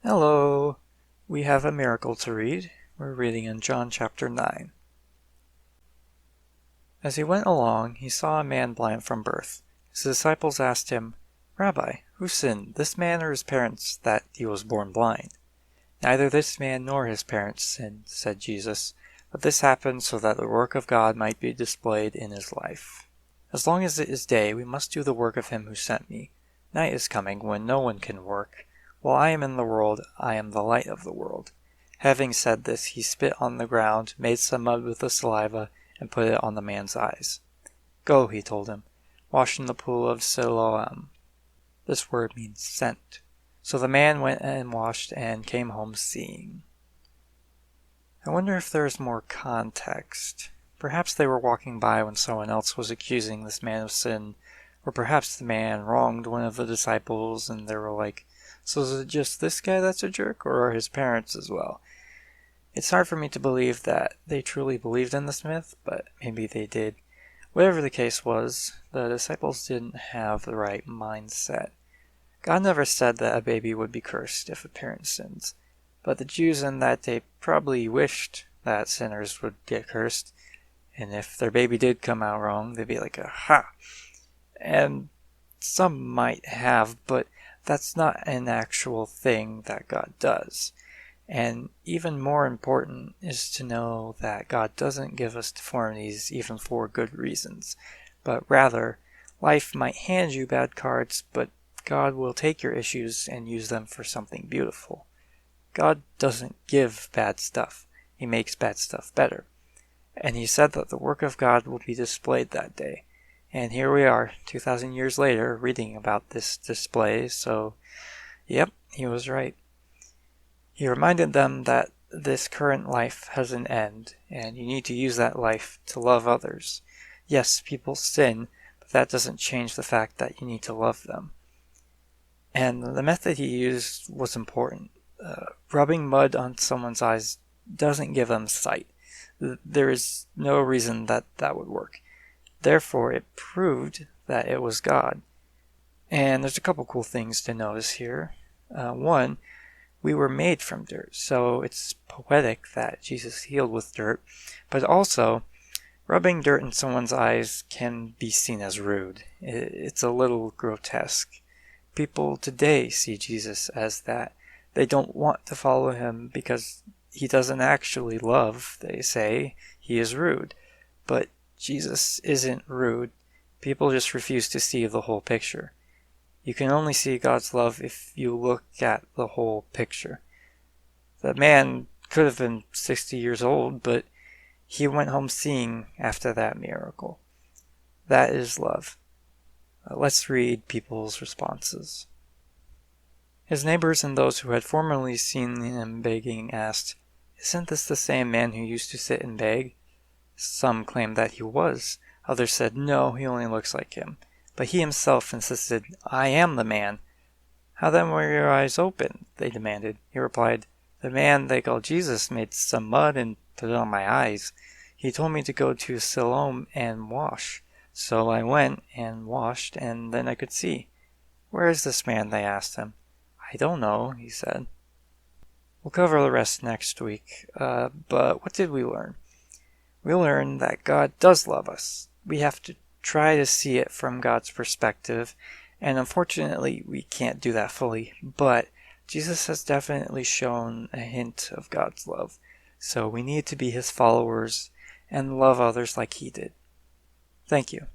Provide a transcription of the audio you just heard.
Hello! We have a miracle to read. We're reading in John chapter 9. As he went along, he saw a man blind from birth. His disciples asked him, "Rabbi, who sinned, this man or his parents, that he was born blind?" "Neither this man nor his parents sinned," said Jesus, "but this happened so that the work of God might be displayed in his life. As long as it is day, we must do the work of him who sent me. Night is coming when no one can work. While I am in the world, I am the light of the world." Having said this, he spit on the ground, made some mud with the saliva, and put it on the man's eyes. "Go," he told him, "wash in the pool of Siloam." This word means sent. So the man went and washed and came home seeing. I wonder if there is more context. Perhaps they were walking by when someone else was accusing this man of sin, or perhaps the man wronged one of the disciples and they were like, "So is it just this guy that's a jerk, or are his parents as well?" It's hard for me to believe that they truly believed in this myth, but maybe they did. Whatever the case was, the disciples didn't have the right mindset. God never said that a baby would be cursed if a parent sins, but the Jews in that day probably wished that sinners would get cursed, and if their baby did come out wrong, they'd be like, "Aha!" And some might have, but that's not an actual thing that God does. And even more important is to know that God doesn't give us deformities even for good reasons, but rather, life might hand you bad cards, but God will take your issues and use them for something beautiful. God doesn't give bad stuff. He makes bad stuff better. And he said that the work of God will be displayed that day. And here we are, 2,000 years later, reading about this display, so, yep, he was right. He reminded them that this current life has an end, and you need to use that life to love others. Yes, people sin, but that doesn't change the fact that you need to love them. And the method he used was important. Rubbing mud on someone's eyes doesn't give them sight. There is no reason that that would work. Therefore, it proved that it was God. And there's a couple cool things to notice here. One, we were made from dirt, so it's poetic that Jesus healed with dirt, but also, rubbing dirt in someone's eyes can be seen as rude. It's a little grotesque. People today see Jesus as that. They don't want to follow him because he doesn't actually love, they say. He is rude. But Jesus isn't rude. People just refuse to see the whole picture. You can only see God's love if you look at the whole picture. The man could have been 60 years old, but he went home seeing after that miracle. That is love. Let's read people's responses. His neighbors and those who had formerly seen him begging asked, "Isn't this the same man who used to sit and beg?" Some claimed that he was. Others said, "No, he only looks like him." But he himself insisted, "I am the man." "How then were your eyes open?" they demanded. He replied, "The man they call Jesus made some mud and put it on my eyes. He told me to go to Siloam and wash. So I went and washed, and then I could see." "Where is this man?" they asked him. "I don't know," he said. We'll cover the rest next week, but what did we learn? We learned that God does love us. We have to try to see it from God's perspective, and unfortunately we can't do that fully, but Jesus has definitely shown a hint of God's love, so we need to be his followers and love others like he did. Thank you.